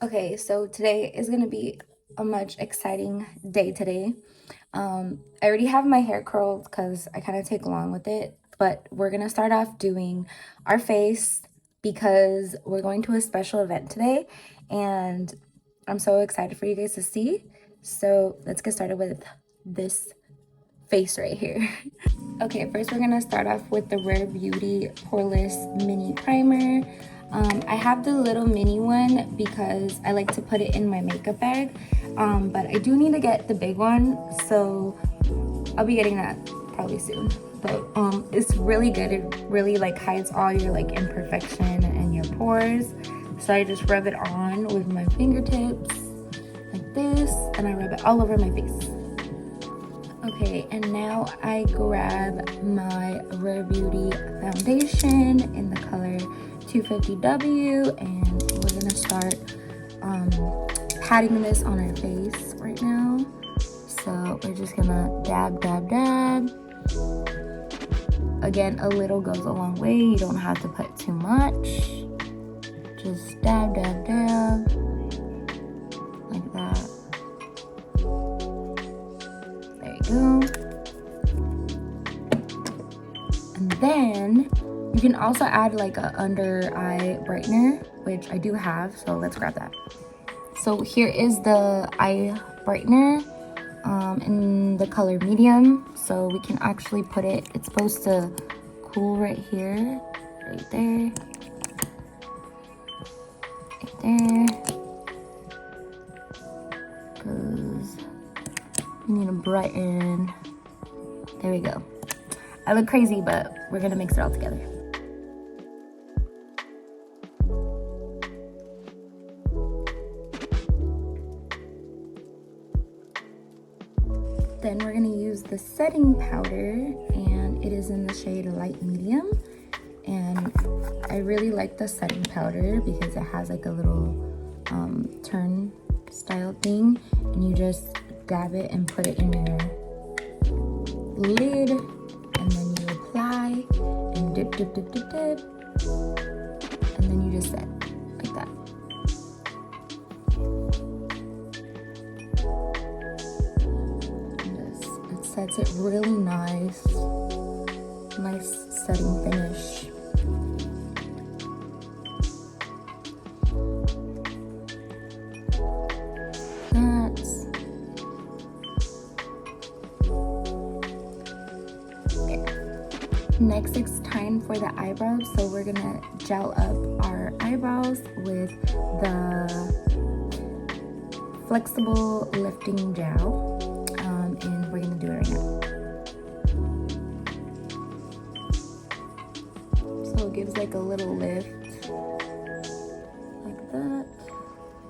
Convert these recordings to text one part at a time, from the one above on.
Okay, so today is gonna be a much exciting day today. I already have my hair curled because I kind of take long with it, but we're gonna start off doing our face because we're going to a special event today, and I'm so excited for you guys to see. So let's get started with this face right here. Okay, first we're gonna start off with the Rare Beauty Poreless Mini Primer. I have the little mini one because I like to put it in my makeup bag, but I do need to get the big one, so I'll be getting that probably soon. But it's really good. It really like hides all your like imperfection and your pores. So I just rub it on with my fingertips like this, and I rub it all over my face. Okay, and now I grab my Rare Beauty foundation in the color 250W, and we're gonna start patting this on our face right now. So we're just gonna dab, dab, dab. Again, a little goes a long way. You don't have to put too much. Just dab, dab, dab, like that. There you go. And then you can also add like a under eye brightener, which I do have, so let's grab that. So here is the eye brightener in the color medium, so we can actually put it, it's supposed to cool right here, right there, right there, because you need to brighten. There we go. I look crazy, but we're gonna mix it all together. Then we're gonna use the setting powder, and it is in the shade light medium. And I really like the setting powder because it has like a little turn style thing, and you just dab it and put it in your lid, and then you apply and dip, dip, dip, dip, dip, and then you just set like that. It sets it really nice setting finish. Next, it's time for the eyebrows. So we're gonna gel up our eyebrows with the flexible lifting gel, and we're gonna do it right now. So it gives like a little lift like that,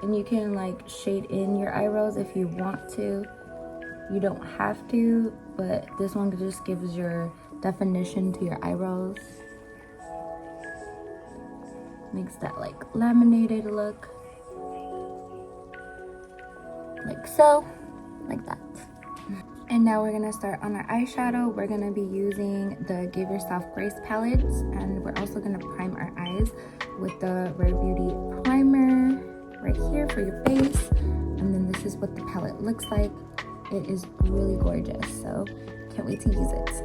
and you can like shade in your eyebrows if you want to. You don't have to, but this one just gives your definition to your eyebrows. Makes that like laminated look, like so, like that. And now we're gonna start on our eyeshadow. We're gonna be using the Give Yourself Grace palettes, and we're also gonna prime our eyes with the Rare Beauty primer right here for your face. And then this is what the palette looks like. It is really gorgeous, so can't wait to use it.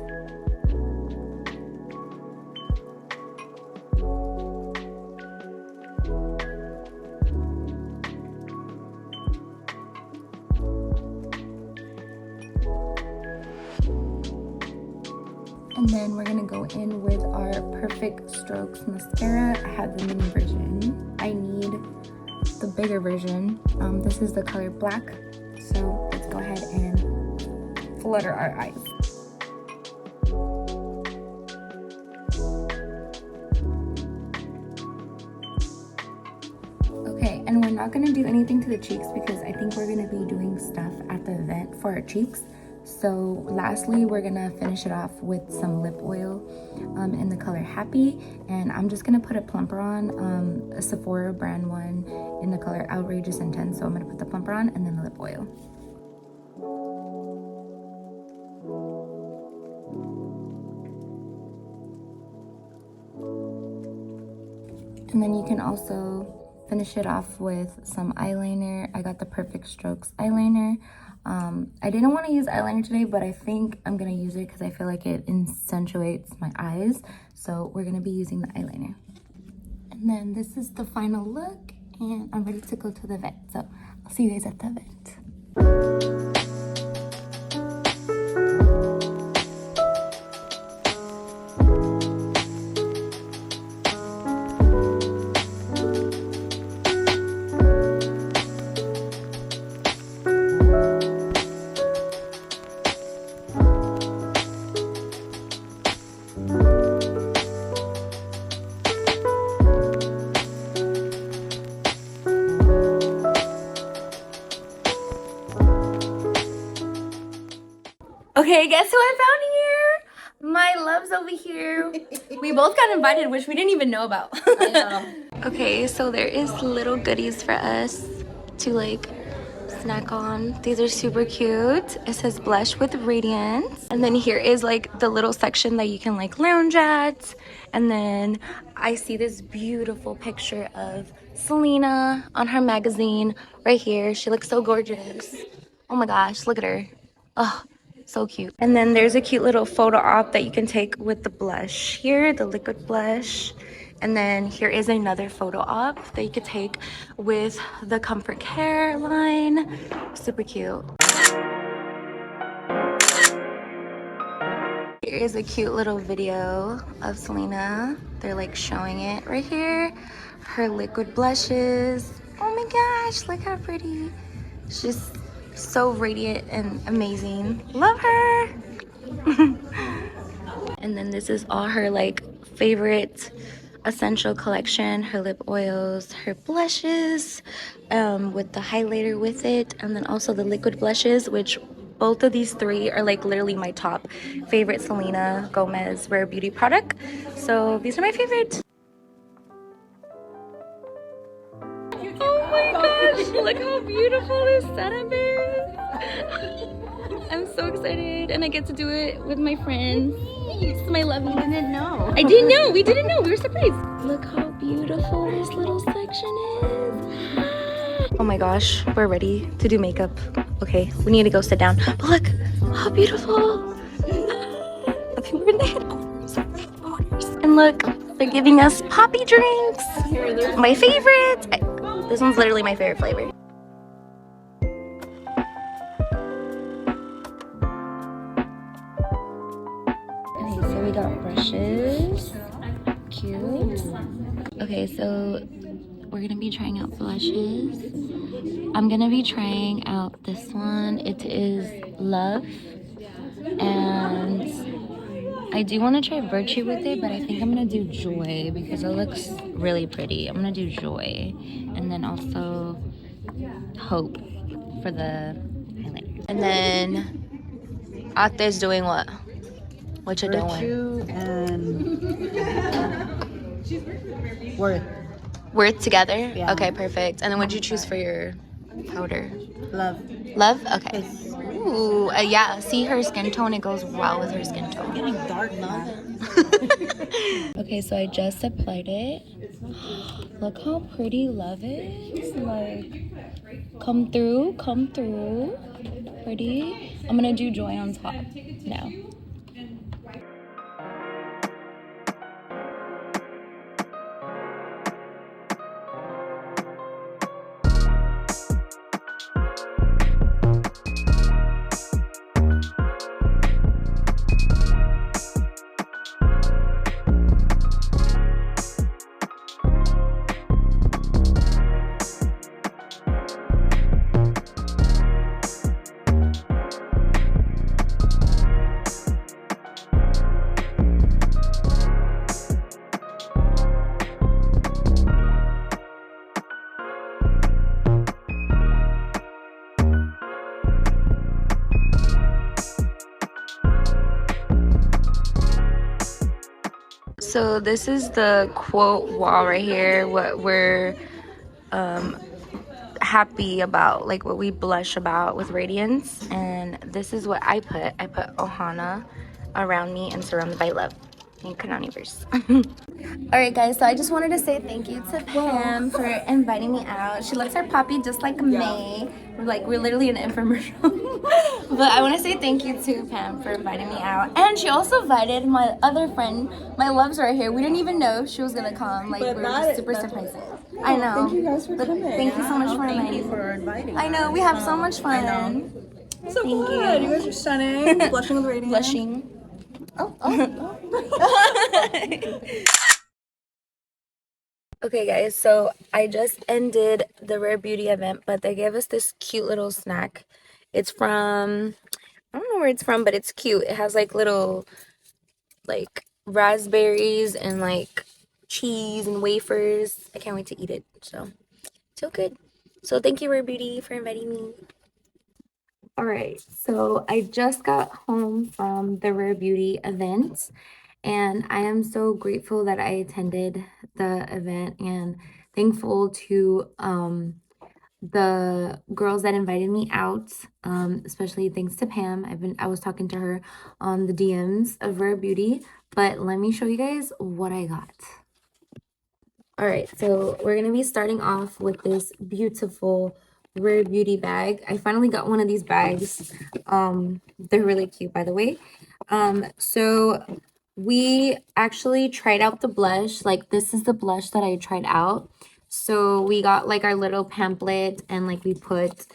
And then we're gonna go in with our Perfect Strokes mascara. I have the mini version. I need the bigger version. This is the color black. So let's go ahead and flutter our eyes. not gonna do anything to the cheeks because I think we're gonna be doing stuff at the event for our cheeks. So lastly, we're gonna finish it off with some lip oil in the color Happy, and I'm just gonna put a plumper on, a Sephora brand one in the color Outrageous Intense. So I'm gonna put the plumper on and then the lip oil. And then you can also finish it off with some eyeliner. I got the Perfect Strokes eyeliner. I didn't want to use eyeliner today, but I think I'm gonna use it because I feel like it accentuates my eyes. So we're gonna be using the eyeliner. And then this is the final look, and I'm ready to go to the event. So I'll see you guys at the event. Okay, guess who I found here? My loves over here. We both got invited, which we didn't even know about. I know. Okay, so there is little goodies for us to like snack on. These are super cute. It says blush with Radiance. And then here is like the little section that you can like lounge at. And then I see this beautiful picture of Selena on her magazine right here. She looks so gorgeous. Oh my gosh, look at her. Oh, so cute. And then there's a cute little photo op that you can take with the blush here, the liquid blush. And then here is another photo op that you could take with the Comfort Care line. Super cute. Here is a cute little video of Selena. They're like showing it right here. Her liquid blushes. Oh my gosh, look how pretty. She's so radiant and amazing. Love her. And then this is all her like favorite essential collection, her lip oils, her blushes with the highlighter with it, and then also the liquid blushes, which both of these three are like literally my top favorite Selena Gomez Rare Beauty product. So these are my favorite. Oh my gosh, look how beautiful this setup is. I'm so excited, and I get to do it with my friends. It's my lovey. I didn't know. I didn't know. We didn't know. We were surprised. Look how beautiful this little section is. Oh my gosh, we're ready to do makeup. Okay, we need to go sit down. But look how beautiful. I think we're in the headquarters. And look, they're giving us poppy drinks. My favorite. This one's literally my favorite flavor. Okay, so we got brushes. Cute. Okay, so we're gonna be trying out blushes. I'm gonna be trying out this one. It is Love. And I do want to try Virtue with it, but I think I'm gonna do Joy because it looks really pretty. I'm gonna do Joy, and then also Hope for the highlight. And then Ate's doing what? What you doing? Virtue and Worth. Worth together? Yeah. Okay, perfect. And then what'd you choose for your powder? Love. Love? Okay. Ooh, yeah. See her skin tone? It goes well with her skin tone. Getting dark now. Okay, so I just applied it. Look how pretty Love is. Like, come through. Pretty. I'm gonna do Joy on top now. So this is the quote wall right here, what we're happy about, like what we blush about with Radiance. And this is what I put Ohana around me and surrounded by love in Kanani verse. All right, guys, so I just wanted to say thank you to Pam for inviting me out. She looks her puppy just like May. We're literally an infomercial. But I want to say thank you to Pam for inviting me out. And she also invited my other friend, my loves right here. We didn't even know she was going to come. Like, we were just super surprised. I know. Thank you guys for coming. Thank you so much for Thank you inviting. for inviting. I know, we have so much fun. I know. So Thank good. you. You guys are stunning. Blushing with Radiance. Blushing. Oh. Okay, guys, so I just ended the Rare Beauty event, but they gave us this cute little snack. It's from, I don't know where it's from, but it's cute. It has like little, like raspberries and like cheese and wafers. I can't wait to eat it. So good. So thank you, Rare Beauty, for inviting me. All right, so I just got home from the Rare Beauty event, and I am so grateful that I attended the event and thankful to the girls that invited me out, especially thanks to Pam. I was talking to her on the DMs of Rare Beauty, but let me show you guys what I got. All right, so we're gonna be starting off with this beautiful Rare Beauty bag. I finally got one of these bags. They're really cute, by the way. So we actually tried out the blush. Like, this is the blush that I tried out. So we got like our little pamphlet, and like we put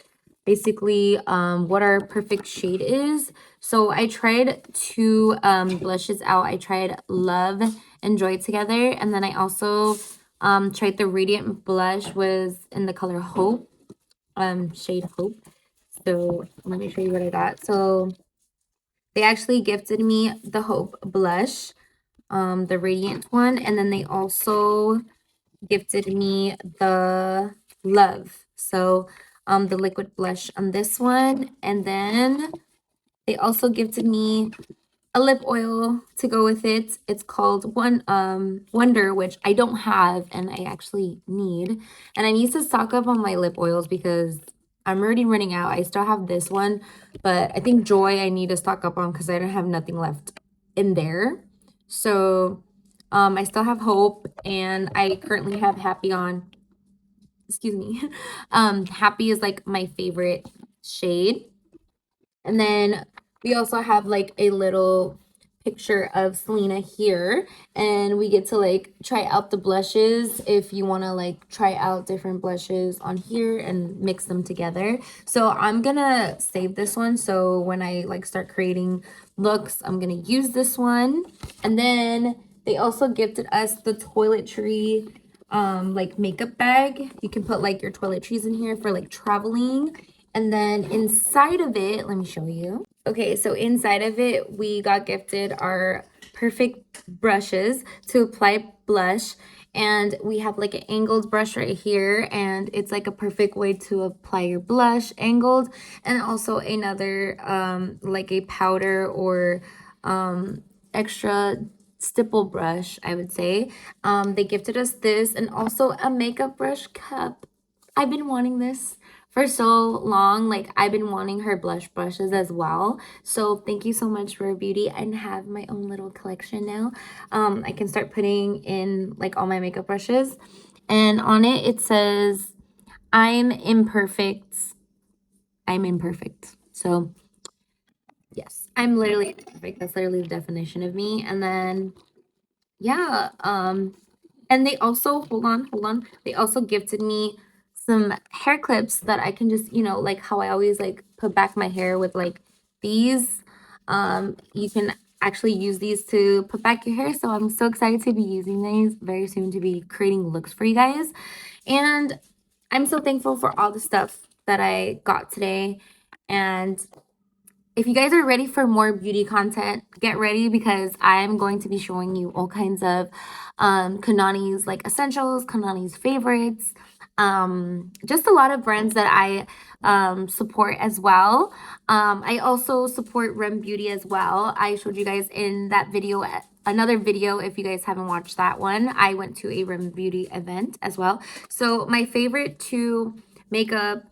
basically what our perfect shade is. So I tried two blushes out. I tried Love and Joy together, and then I also tried the Radiant blush, was in the color Hope, shade Hope. So let me show you what I got. So they actually gifted me the Hope blush, the Radiant one, and then they also gifted me the Love. So the liquid blush on this one, and then they also gifted me a lip oil to go with it. It's called Wonder, which I don't have and I actually need. And I need to stock up on my lip oils because I'm already running out. I still have this one, but I think Joy I need to stock up on because I don't have nothing left in there. So I still have Hope, and I currently have Happy on. Excuse me. Happy is like my favorite shade. And then we also have like a little picture of Selena here, and we get to like try out the blushes if you want to like try out different blushes on here and mix them together. So I'm gonna save this one, so when I like start creating looks, I'm gonna use this one. And then they also gifted us the toiletry like makeup bag. You can put like your toiletries in here for like traveling. And then inside of it, let me show you. Okay, so inside of it, we got gifted our perfect brushes to apply blush. And we have like an angled brush right here, and it's like a perfect way to apply your blush, angled. And also another like a powder or extra stipple brush, I would say. They gifted us this, and also a makeup brush cup. I've been wanting this for so long. Like, I've been wanting her blush brushes as well. So thank you so much, Rare Beauty. I have my own little collection now. I can start putting in like all my makeup brushes, and on it it says I'm imperfect. So yes, I'm literally imperfect. That's literally the definition of me. And then yeah, and they also, hold on, they also gifted me some hair clips that I can just, you know, like how I always like put back my hair with like these. You can actually use these to put back your hair. So I'm so excited to be using these very soon, to be creating looks for you guys. And I'm so thankful for all the stuff that I got today. And if you guys are ready for more beauty content, get ready, because I'm going to be showing you all kinds of Kanani's like essentials, Kanani's favorites, just a lot of brands that I support as well. I also support Rem Beauty as well. I showed you guys in that video another video if you guys haven't watched that one. I went to a Rim Beauty event as well. So my favorite two makeup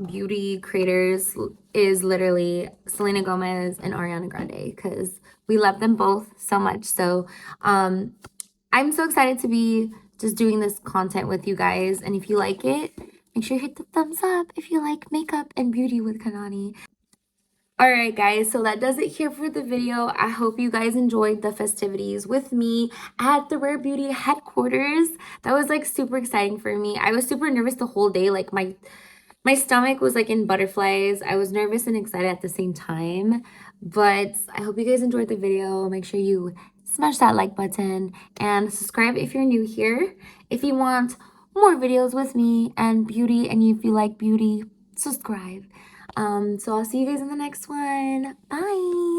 beauty creators is literally Selena Gomez and Ariana Grande, because we love them both so much. So I'm so excited to be just doing this content with you guys. And if you like it, make sure you hit the thumbs up if you like makeup and beauty with Kanani. Alright guys, so that does it here for the video. I hope you guys enjoyed the festivities with me at the Rare Beauty headquarters. That was like super exciting for me. I was super nervous the whole day. Like my stomach was like in butterflies. I was nervous and excited at the same time. But I hope you guys enjoyed the video. Make sure you smash that like button and subscribe if you're new here. If you want more videos with me and beauty, and if you like beauty, subscribe. So I'll see you guys in the next one. Bye.